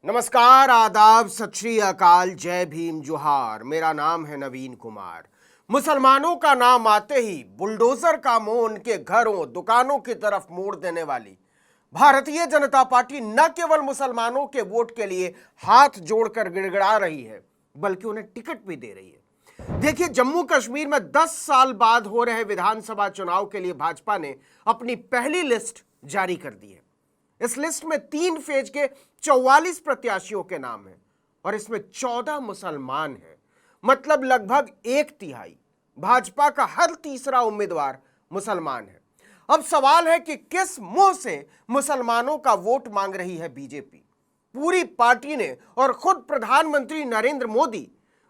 नमस्कार, आदाब, सत श्री अकाल, जय भीम, जोहार। मेरा नाम है नवीन कुमार। मुसलमानों का नाम आते ही बुलडोजर का मुंह उनके घरों दुकानों की तरफ मोड़ देने वाली भारतीय जनता पार्टी न केवल मुसलमानों के वोट के लिए हाथ जोड़कर गिड़गिड़ा रही है, बल्कि उन्हें टिकट भी दे रही है। देखिए, जम्मू कश्मीर में 10 साल बाद हो रहे विधानसभा चुनाव के लिए भाजपा ने अपनी पहली लिस्ट जारी कर दी है। इस लिस्ट में 3 फेज के 44 प्रत्याशियों के नाम हैं और इसमें 14 मुसलमान हैं। मतलब लगभग 1/3 भाजपा का हर तीसरा उम्मीदवार मुसलमान है। अब सवाल है कि किस मुंह से मुसलमानों का वोट मांग रही है बीजेपी। पूरी पार्टी ने और खुद प्रधानमंत्री नरेंद्र मोदी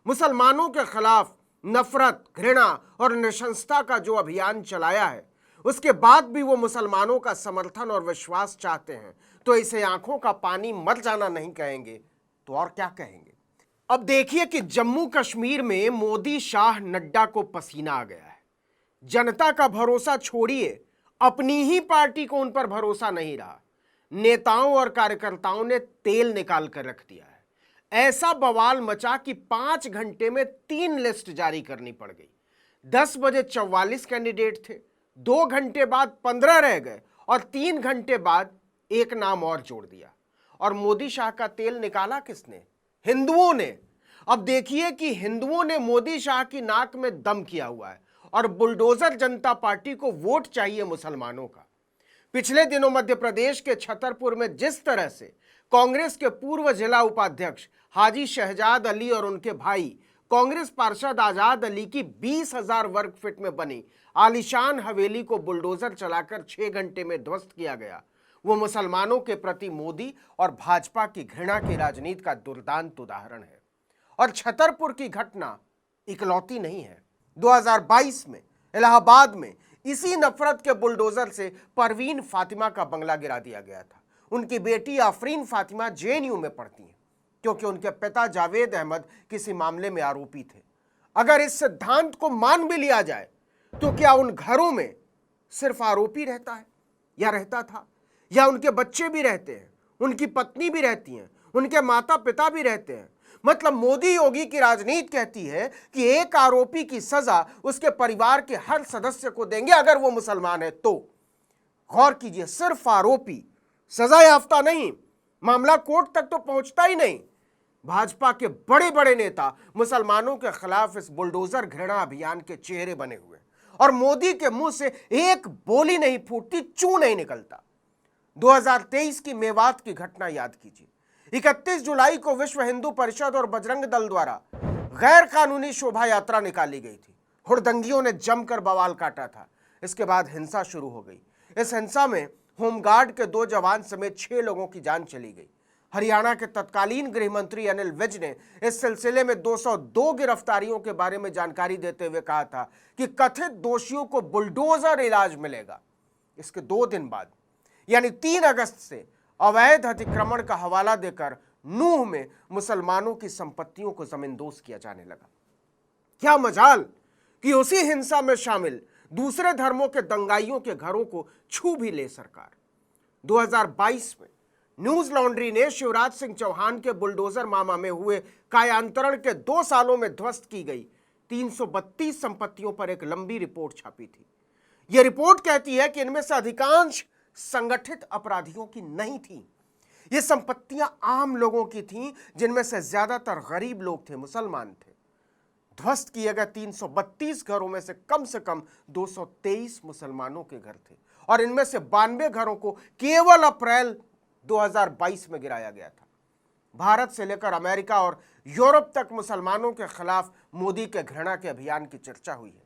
मुसलमानों के खिलाफ नफरत, घृणा और नृशंसता का जो अभियान चलाया है, उसके बाद भी वो मुसलमानों का समर्थन और विश्वास चाहते हैं, तो इसे आंखों का पानी मर जाना नहीं कहेंगे तो और क्या कहेंगे। अब देखिए कि जम्मू कश्मीर में मोदी, शाह, नड्डा को पसीना आ गया है। जनता का भरोसा छोड़िए, अपनी ही पार्टी को उन पर भरोसा नहीं रहा। नेताओं और कार्यकर्ताओं ने तेल निकाल कर रख दिया है। ऐसा बवाल मचा कि 5 घंटे में 3 लिस्ट जारी करनी पड़ गई। 10 बजे 44 कैंडिडेट थे, 2 घंटे बाद 15 रह गए और 3 घंटे बाद एक नाम और जोड़ दिया। और मोदी शाह का तेल निकाला किसने? हिंदुओं ने। अब देखिए कि हिंदुओं ने मोदी शाह की नाक में दम किया हुआ है और बुलडोजर जनता पार्टी को वोट चाहिए मुसलमानों का। पिछले दिनों मध्य प्रदेश के छतरपुर में जिस तरह से कांग्रेस के पूर्व जिला उपाध्यक्ष हाजी शहजाद अली और उनके भाई कांग्रेस पार्षद आजाद अली की 20,000 वर्ग फीट में बनी आलीशान हवेली को बुलडोजर चलाकर 6 घंटे में ध्वस्त किया गया, वो मुसलमानों के प्रति मोदी और भाजपा की घृणा की राजनीति का दुर्दांत उदाहरण है। और छतरपुर की घटना इकलौती नहीं है। 2022 में इलाहाबाद में इसी नफरत के बुलडोजर से परवीन फातिमा का बंगला गिरा दिया गया था। उनकी बेटी आफरीन फातिमा जेएनयू में पढ़ती हैं क्योंकि उनके पिता जावेद अहमद किसी मामले में आरोपी थे। अगर इस सिद्धांत को मान भी लिया जाए तो क्या उन घरों में सिर्फ आरोपी रहता है या रहता था, या उनके बच्चे भी रहते हैं, उनकी पत्नी भी रहती हैं, उनके माता पिता भी रहते हैं। मतलब मोदी योगी की राजनीति कहती है कि एक आरोपी की सजा उसके परिवार के हर सदस्य को देंगे अगर वो मुसलमान है तो। गौर कीजिए, सिर्फ आरोपी, सजा याफ्ता नहीं, मामला कोर्ट तक तो पहुंचता ही नहीं। भाजपा के बड़े बड़े नेता मुसलमानों के खिलाफ इस बुलडोजर घृणा अभियान के चेहरे बने हुए और मोदी के मुंह से एक बोली नहीं फूटती, चू नहीं निकलता। 2023 की मेवात की घटना याद कीजिए। 31 जुलाई को विश्व हिंदू परिषद और बजरंग दल द्वारा गैर कानूनी शोभा यात्रा निकाली गई थी। हुड़दंगियों ने जमकर बवाल काटा था। इसके बाद हिंसा शुरू हो गई। इस हिंसा में होमगार्ड के 2 जवान समेत 6 लोगों की जान चली गई। हरियाणा के तत्कालीन गृह मंत्री अनिल विज ने इस सिलसिले में 202 गिरफ्तारियों के बारे में जानकारी देते हुए कहा था कि कथित दोषियों को बुलडोजर इलाज मिलेगा। इसके 2 दिन बाद यानी 3 अगस्त से अवैध अतिक्रमण का हवाला देकर नूह में मुसलमानों की संपत्तियों को जमींदोज किया जाने लगा। क्या मजाल कि उसी हिंसा में शामिल दूसरे धर्मों के दंगाइयों के घरों को छू भी ले सरकार। 2022 में न्यूज लॉन्ड्री ने शिवराज सिंह चौहान के बुलडोजर मामा में हुए कायांतरण के 2 सालों में ध्वस्त की गई 332 संपत्तियों पर एक लंबी रिपोर्ट छापी थी। यह रिपोर्ट कहती है कि इनमें से अधिकांश संगठित अपराधियों की नहीं थी। ये संपत्तियां आम लोगों की थीं, जिनमें से ज्यादातर गरीब लोग थे, मुसलमान थे। ध्वस्त किए गए 332 घरों में से कम 223 मुसलमानों के घर थे और इनमें से 92 घरों को केवल अप्रैल 2022 में गिराया गया था। भारत से लेकर अमेरिका और यूरोप तक मुसलमानों के खिलाफ मोदी के घृणा के अभियान की चर्चा हुई है।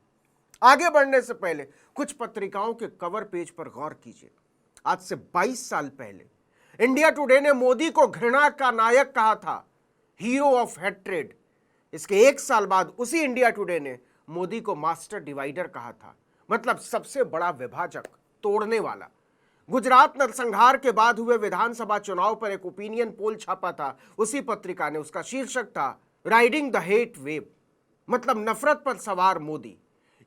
आगे बढ़ने से पहले कुछ पत्रिकाओं के कवर पेज पर गौर कीजिए। आज से 22 साल पहले इंडिया टुडे ने मोदी को घृणा का नायक कहा था, हीरो ऑफ हेट्रेड। इसके 1 साल बाद उसी इंडिया टुडे ने मोदी को मास्टर डिवाइडर कहा था, मतलब सबसे बड़ा विभाजक, तोड़ने वाला। गुजरात नरसंहार के बाद हुए विधानसभा चुनाव पर एक ओपिनियन पोल छापा था उसी पत्रिका ने। उसका शीर्षक था राइडिंग द हेट वेव, मतलब नफरत पर सवार मोदी।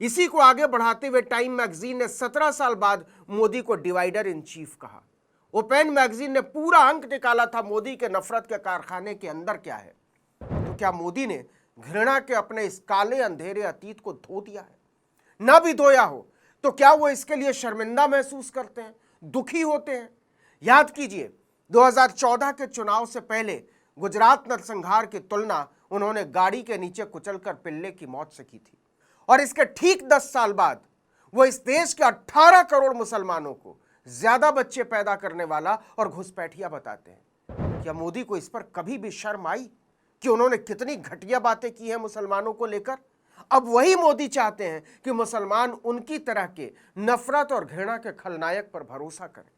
इसी को आगे बढ़ाते हुए टाइम मैगजीन ने 17 साल बाद मोदी को डिवाइडर इन चीफ कहा। ओपेन मैगजीन ने पूरा अंक निकाला था मोदी के नफरत के कारखाने के अंदर क्या है। तो क्या मोदी ने घृणा के अपने इस काले अंधेरे अतीत को धो दिया है? ना भी धोया हो तो क्या वो इसके लिए शर्मिंदा महसूस करते हैं, दुखी होते हैं? याद कीजिए, 2014 के चुनाव से पहले गुजरात नरसंहार की तुलना उन्होंने गाड़ी के नीचे कुचलकर पिल्ले की मौत से की थी। और इसके ठीक 10 साल बाद वो इस देश के 18 करोड़ मुसलमानों को ज्यादा बच्चे पैदा करने वाला और घुसपैठिया बताते हैं। क्या मोदी को इस पर कभी भी शर्म आई कि उन्होंने कितनी घटिया बातें की हैं मुसलमानों को लेकर? अब वही मोदी चाहते हैं कि मुसलमान उनकी तरह के नफरत और घृणा के खलनायक पर भरोसा करें।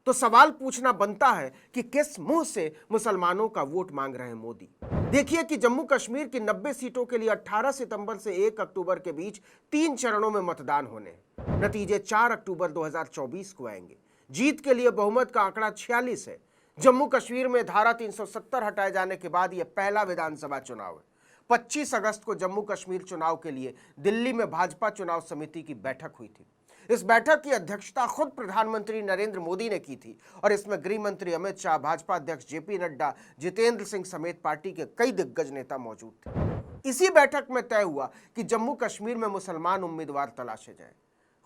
तो सवाल पूछना बनता है कि किस मुंह से मुसलमानों का वोट मांग रहे हैं मोदी। देखिए कि जम्मू कश्मीर की 90 सीटों के लिए 18 सितंबर से 1 अक्टूबर के बीच 3 चरणों में मतदान होने हैं। नतीजे 4 अक्टूबर 2024 को आएंगे। जीत के लिए बहुमत का आंकड़ा 46 है। जम्मू कश्मीर में धारा 370 हटाए जाने के बाद यह पहला विधानसभा चुनाव है। 25 अगस्त को जम्मू कश्मीर चुनाव के लिए दिल्ली में भाजपा चुनाव समिति की बैठक हुई थी। इस बैठक की अध्यक्षता खुद प्रधानमंत्री नरेंद्र मोदी ने की थी और इसमें गृह मंत्री अमित शाह, भाजपा अध्यक्ष जेपी नड्डा, जितेंद्र सिंह समेत पार्टी के कई दिग्गज नेता मौजूद थे। इसी बैठक में तय हुआ कि जम्मू कश्मीर में मुसलमान उम्मीदवार तलाशे जाएं।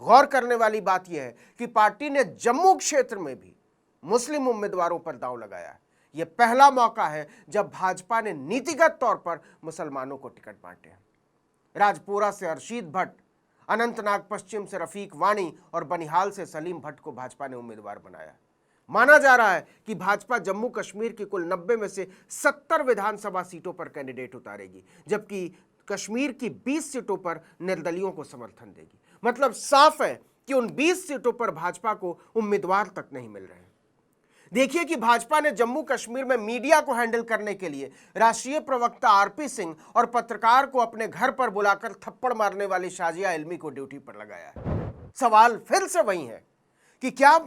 गौर करने वाली बात यह है कि पार्टी ने जम्मू क्षेत्र में भी मुस्लिम उम्मीदवारों पर दांव लगाया है। यह पहला मौका है जब भाजपा ने नीतिगत तौर पर मुसलमानों को टिकट बांटे हैं। राजपुरा से अर्शीद भट्ट, अनंतनाग पश्चिम से रफीक वाणी और बनिहाल से सलीम भट्ट को भाजपा ने उम्मीदवार बनाया। माना जा रहा है कि भाजपा जम्मू कश्मीर की कुल 90 में से 70 विधानसभा सीटों पर कैंडिडेट उतारेगी, जबकि कश्मीर की 20 सीटों पर निर्दलियों को समर्थन देगी। मतलब साफ है कि उन 20 सीटों पर भाजपा को उम्मीदवार तक नहीं मिल रहे हैं। देखिए कि भाजपा ने जम्मू कश्मीर में मीडिया को हैंडल करने के लिए राष्ट्रीय प्रवक्ता आरपी सिंह और पत्रकार को अपने घर पर बुलाकर थप्पड़ मारने वाली शाजिया इल्मी को ड्यूटी पर लगाया है। सवाल फिर से वही है कि क्या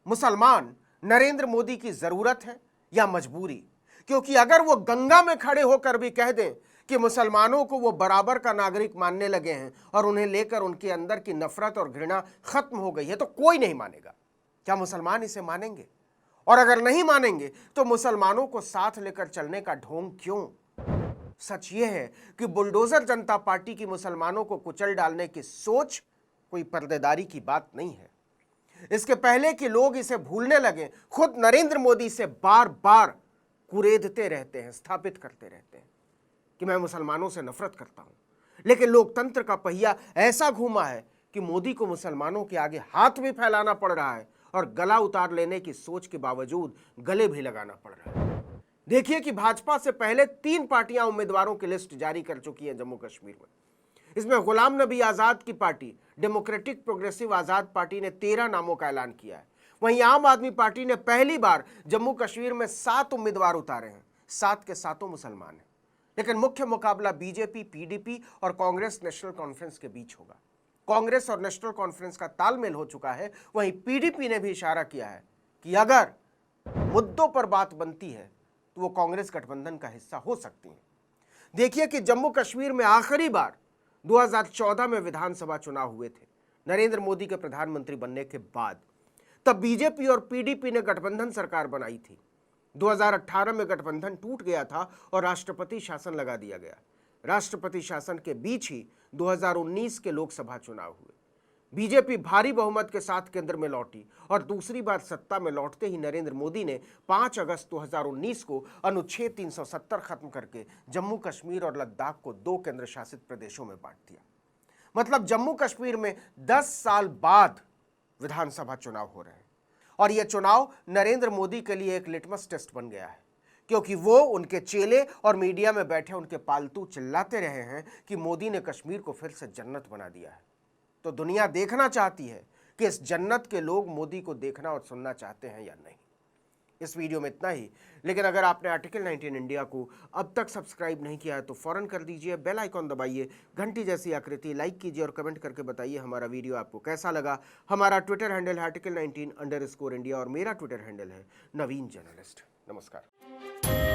मुसलमान नरेंद्र मोदी की जरूरत है या मजबूरी? क्योंकि अगर वो गंगा में खड़े होकर भी कह दें कि मुसलमानों को वो बराबर का नागरिक मानने लगे हैं और उन्हें लेकर उनके अंदर की नफरत और घृणा खत्म हो गई है, तो कोई नहीं मानेगा। क्या मुसलमान इसे मानेंगे? और अगर नहीं मानेंगे तो मुसलमानों को साथ लेकर चलने का ढोंग क्यों? सच यह है कि बुलडोजर जनता पार्टी की मुसलमानों को कुचल डालने की सोच कोई पर्देदारी की बात नहीं है। इसके पहले कि लोग इसे भूलने लगे, खुद नरेंद्र मोदी से बार बार कुरेदते रहते हैं, स्थापित करते रहते हैं कि मैं मुसलमानों से नफरत करता हूं। लेकिन लोकतंत्र का पहिया ऐसा घूमा है कि मोदी को मुसलमानों के आगे हाथ भी फैलाना पड़ रहा है और गला उतार लेने की सोच के बावजूद गले भी लगाना पड़ रहा है। देखिए कि भाजपा से पहले 3 पार्टियां उम्मीदवारों की लिस्ट जारी कर चुकी हैं जम्मू कश्मीर में। इसमें गुलाम नबी आजाद की पार्टी डेमोक्रेटिक प्रोग्रेसिव आजाद पार्टी ने 13 नामों का ऐलान किया है। वहीं आम आदमी पार्टी ने पहली बार जम्मू कश्मीर में 7 उम्मीदवार उतारे हैं। 7 के 7 मुसलमान हैं। लेकिन मुख्य मुकाबला बीजेपी, पीडीपी और कांग्रेस नेशनल कॉन्फ्रेंस के बीच होगा। कांग्रेस और नेशनल कॉन्फ्रेंस का तालमेल हो चुका है। वहीं पीडीपी ने भी इशारा किया है कि अगर मुद्दों पर बात बनती है तो वो कांग्रेस गठबंधन का हिस्सा हो सकती है। देखिए कि जम्मू कश्मीर में आखिरी बार 2014 में विधानसभा चुनाव हुए थे, नरेंद्र मोदी के प्रधानमंत्री बनने के बाद। तब बीजेपी और पीडीपी ने गठबंधन सरकार बनाई थी। 2018 में गठबंधन टूट गया था और राष्ट्रपति शासन लगा दिया गया। राष्ट्रपति शासन के बीच ही 2019 के लोकसभा चुनाव हुए। बीजेपी भारी बहुमत के साथ केंद्र में लौटी और दूसरी बार सत्ता में लौटते ही नरेंद्र मोदी ने 5 अगस्त 2019 को अनुच्छेद 370 खत्म करके जम्मू कश्मीर और लद्दाख को 2 केंद्र शासित प्रदेशों में बांट दिया। मतलब जम्मू कश्मीर में 10 साल बाद विधानसभा चुनाव हो रहे हैं और यह चुनाव नरेंद्र मोदी के लिए एक लिटमस टेस्ट बन गया है, क्योंकि वो, उनके चेले और मीडिया में बैठे उनके पालतू चिल्लाते रहे हैं कि मोदी ने कश्मीर को फिर से जन्नत बना दिया है। तो दुनिया देखना चाहती है कि इस जन्नत के लोग मोदी को देखना और सुनना चाहते हैं या नहीं। इस वीडियो में इतना ही, लेकिन अगर आपने आर्टिकल 19 इंडिया को अब तक सब्सक्राइब नहीं किया है तो फौरन कर दीजिए, बेल आइकॉन दबाइए, घंटी जैसी आकृति लाइक कीजिए और कमेंट करके बताइए हमारा वीडियो आपको कैसा लगा। हमारा ट्विटर हैंडल है आर्टिकल 19_इंडिया और मेरा ट्विटर हैंडल है नवीन जर्नलिस्ट। नमस्कार।